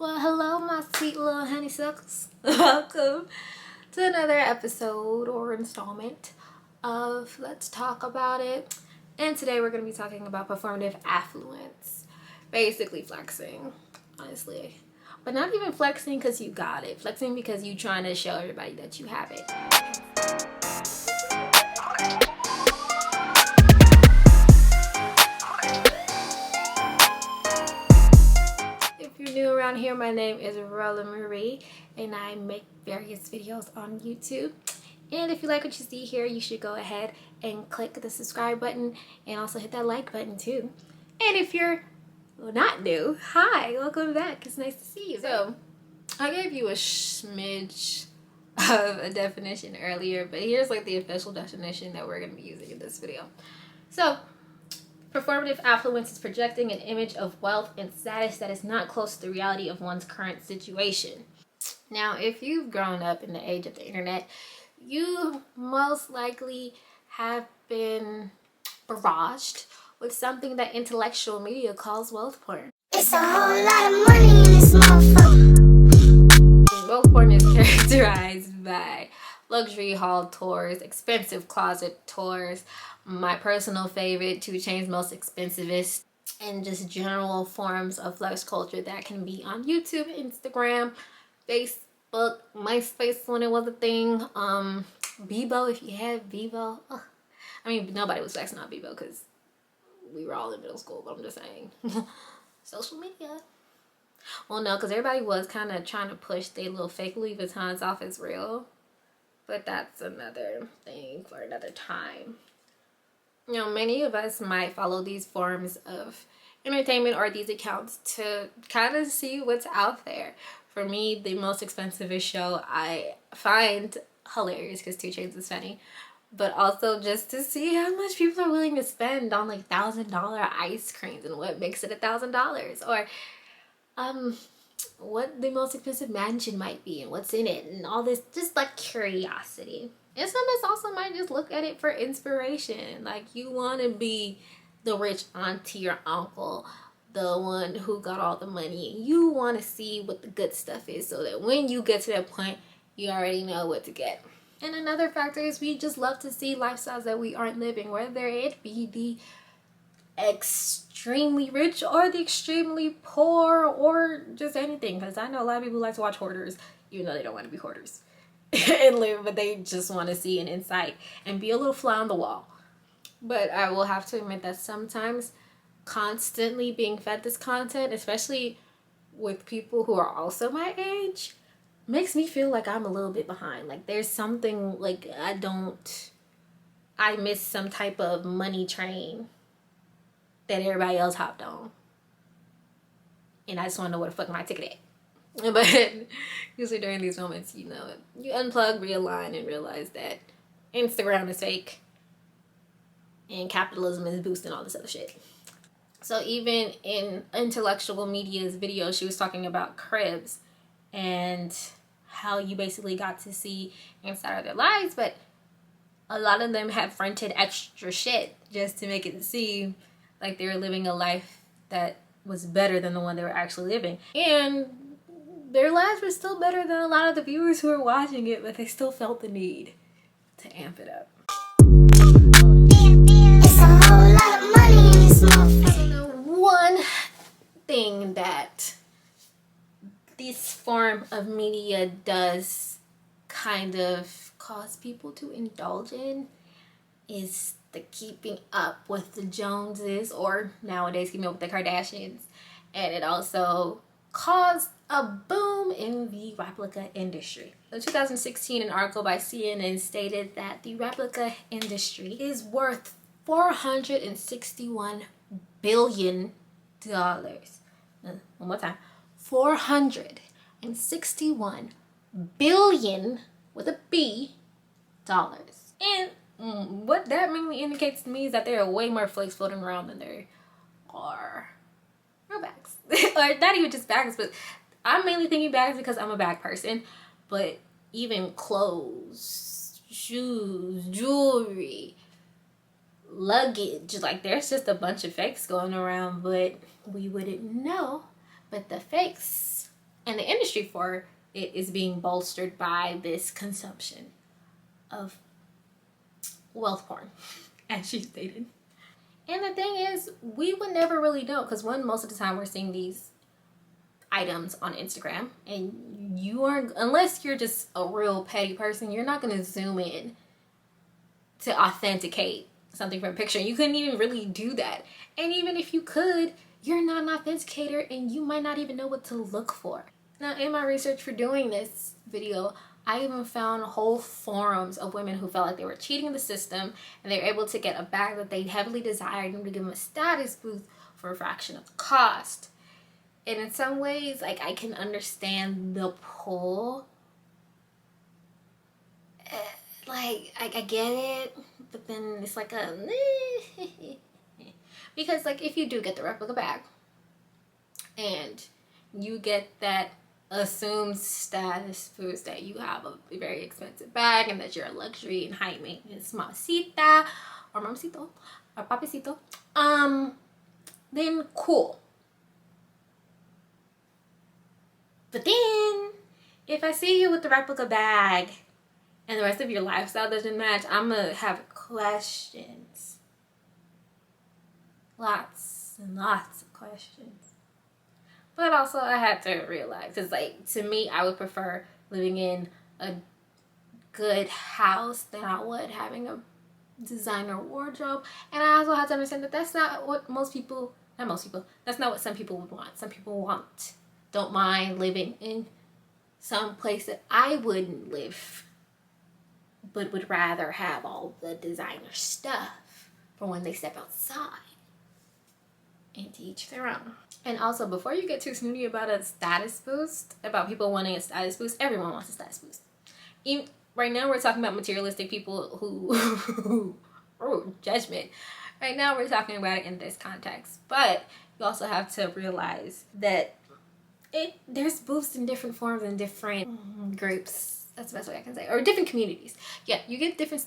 Well, hello, my sweet little honeysuckles. Welcome to another episode or installment of Let's Talk About It. And today we're going to be talking about performative affluence. Basically flexing, honestly. But not even flexing because you got it. Flexing because you're trying to show everybody that you have it. If you're new around here, my name is Rolla Marie and I make various videos on YouTube. And if you like what you see here, you should go ahead and click the subscribe button and also hit that like button too. And if you're not new, hi, welcome back. It's nice to see you. So I gave you a smidge of a definition earlier, but here's like the official definition that we're going to be using in this video. So performative affluence is projecting an image of wealth and status that is not close to the reality of one's current situation. Now, if you've grown up in the age of the internet, you most likely have been barraged with something that intellectual media calls wealth porn. It's a whole lot of money in this motherfucker. Wealth porn is characterized by luxury hall tours, expensive closet tours, my personal favorite, 2 Chainz's most expensivest, and just general forms of flex culture that can be on YouTube, Instagram, Facebook, MySpace when it was a thing, Bebo if you had Bebo. Ugh. I mean, nobody was flexing on Bebo because we were all in middle school, but I'm just saying. Social media. Well, no, because everybody was kind of trying to push their little fake Louis Vuittons off as real. But that's another thing for another time. You know, many of us might follow these forms of entertainment or these accounts to kind of see what's out there. For me, the most expensive show I find hilarious because 2 Chainz is funny. But also just to see how much people are willing to spend on like $1,000 ice creams and what makes it $1,000. Or what the most expensive mansion might be and what's in it and all this, just like curiosity. And some of us also might just look at it for inspiration. Like you want to be the rich auntie or uncle, the one who got all the money. You want to see what the good stuff is so that when you get to that point, you already know what to get. And another factor is we just love to see lifestyles that we aren't living, whether it be the extremely rich or the extremely poor or just anything. Because I know a lot of people like to watch hoarders, even though they don't want to be hoarders and live, but they just want to see an insight and be a little fly on the wall. But I will have to admit that sometimes constantly being fed this content, especially with people who are also my age, makes me feel like I'm a little bit behind. Like there's something like I miss some type of money train that everybody else hopped on. And I just want to know where the fuck my ticket at. But usually during these moments, you know, you unplug, realign, and realize that Instagram is fake and capitalism is boosting all this other shit. So even in intellectual media's video, she was talking about cribs and how you basically got to see inside of their lives, but a lot of them have fronted extra shit just to make it seem like they were living a life that was better than the one they were actually living. And their lives were still better than a lot of the viewers who were watching it, but they still felt the need to amp it up. It's a whole lot of money in this motherfucker. One thing that this form of media does kind of cause people to indulge in is the keeping up with the Joneses, or nowadays keeping up with the Kardashians. And it also caused a boom in the replica industry. In 2016, an article by CNN stated that the replica industry is worth $461 billion. One more time. 461 billion with a B dollars. And what that mainly indicates to me is that there are way more flakes floating around than there are real bags. Or not even just bags, but I'm mainly thinking bags because I'm a bag person. But even clothes, shoes, jewelry, luggage, like there's just a bunch of fakes going around, but we wouldn't know. But the fakes And the industry for it is being bolstered by this consumption of wealth porn, as she stated. And the thing is, we would never really know, because most of the time we're seeing these items on Instagram, and you aren't, unless you're just a real petty person, you're not going to zoom in to authenticate something from a picture. You couldn't even really do that. And even if you could, you're not an authenticator, and you might not even know what to look for. Now, in my research for doing this video, I even found whole forums of women who felt like they were cheating the system, and they were able to get a bag that they heavily desired and to give them a status boost for a fraction of the cost. And in some ways, like, I can understand the pull. Like, I get it, but then it's like a because, like, if you do get the replica bag and you get that assumed status boost that you have a very expensive bag and that you're a luxury and high maintenance mamacita or mamacito or papacito, then cool. But then if I see you with the replica bag and the rest of your lifestyle doesn't match, I'm gonna have questions. Lots and lots of questions. But also I had to realize, because, like, to me, I would prefer living in a good house than I would having a designer wardrobe. And I also have to understand that that's not what that's not what some people would want. Some people don't mind living in some place that I wouldn't live, but would rather have all the designer stuff for when they step outside. And to each their own. And also, before you get too snooty about a status boost, about people wanting a status boost, everyone wants a status boost. Even, right now we're talking about materialistic people who judgment. Right now we're talking about it in this context. But you also have to realize that there's boosts in different forms and different groups. That's the best way I can say. Or different communities. Yeah, you get different,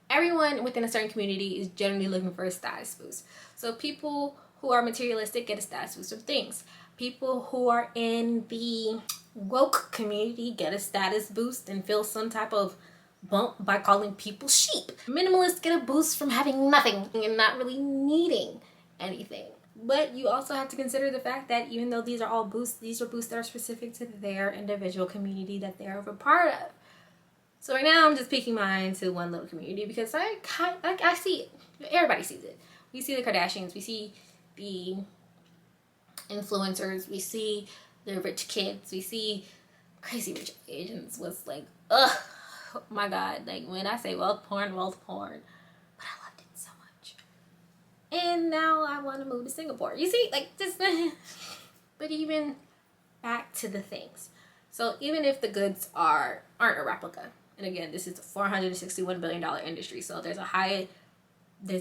everyone within a certain community is generally looking for a status boost. So people who are materialistic get a status boost of things. People who are in the woke community get a status boost and feel some type of bump by calling people sheep. Minimalists get a boost from having nothing and not really needing anything. But you also have to consider the fact that even though these are all boosts, these are boosts that are specific to their individual community that they're a part of. So right now I'm just peeking mine to one little community because I see it. Everybody sees it. We see the Kardashians. We see the influencers. We see the rich kids. We see Crazy Rich Asians. Was like, ugh, oh my God. Like, when I say wealth porn. But I loved it so much. And now I want to move to Singapore. You see, like, this. But even back to the things. So even if the goods aren't a replica, and again, this is a $461 billion industry, so there's a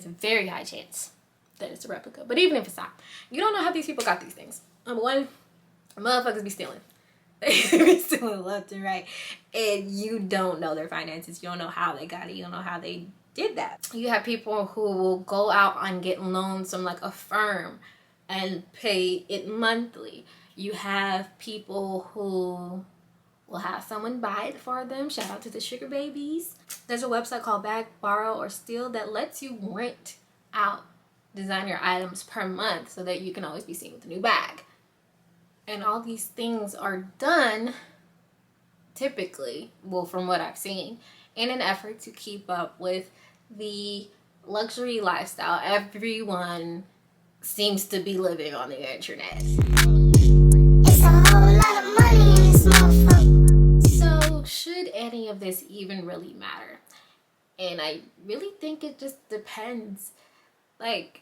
very high chance that it's a replica. But even if it's not, you don't know how these people got these things. Number one, motherfuckers be stealing. They be stealing left and right. And you don't know their finances. You don't know how they got it. You don't know how they did that. You have people who will go out and get loans from, like, a firm and pay it monthly. You have people who will have someone buy it for them. Shout out to the sugar babies. There's a website called Bag, Borrow, or Steal that lets you rent out designer items per month so that you can always be seen with a new bag. And all these things are done typically, well, from what I've seen, in an effort to keep up with the luxury lifestyle everyone seems to be living on the internet. It's a whole lot of money in this motherfucker. So should any of this even really matter? And I really think it just depends. Like,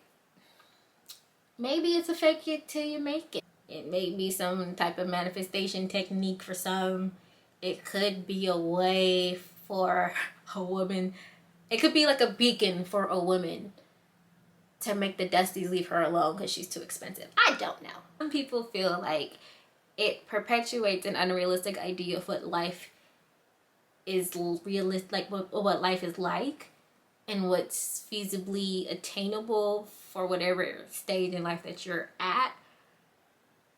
maybe it's a fake it till you make it. It may be some type of manifestation technique for some. It could be a way for a woman. It could be like a beacon for a woman to make the Dusties leave her alone because she's too expensive. I don't know. Some people feel like it perpetuates an unrealistic idea of what life is realistic, like what life is like, and what's feasibly attainable for whatever stage in life that you're at.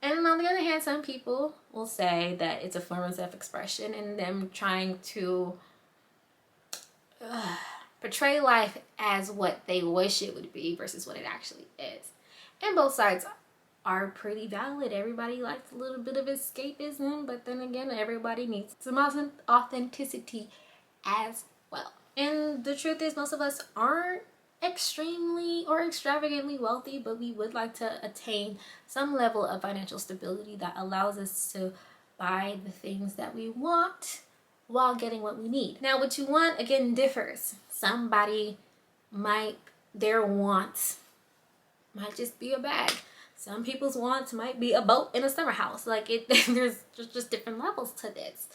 And on the other hand, some people will say that it's a form of self-expression and them trying to portray life as what they wish it would be versus what it actually is. And both sides are pretty valid. Everybody likes a little bit of escapism, but then again, everybody needs some authenticity as well. And the truth is, most of us aren't extremely or extravagantly wealthy, but we would like to attain some level of financial stability that allows us to buy the things that we want while getting what we need. Now, what you want, again, differs. Somebody their wants might just be a bag. Some people's wants might be a boat in a summer house. Like, there's just different levels to this.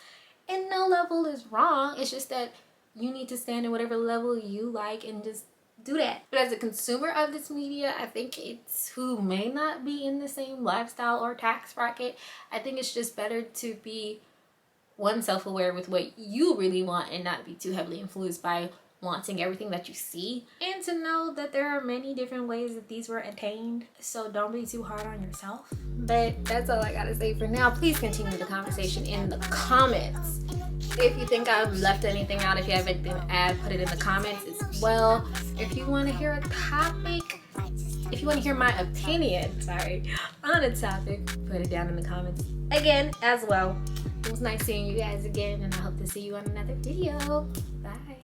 And no level is wrong. It's just that you need to stand in whatever level you like and just do that. But as a consumer of this media, I think it's who may not be in the same lifestyle or tax bracket. I think it's just better to be self-aware with what you really want and not be too heavily influenced by wanting everything that you see, and to know that there are many different ways that these were attained, so don't be too hard on yourself. But that's all I gotta say for now. Please continue the conversation in the comments. If you think I've left anything out, if you have anything to add, put it in the comments as well. If you want to hear a topic, if you want to hear my opinion, on a topic, put it down in the comments again as well. It was nice seeing you guys again, and I hope to see you on another video. Bye.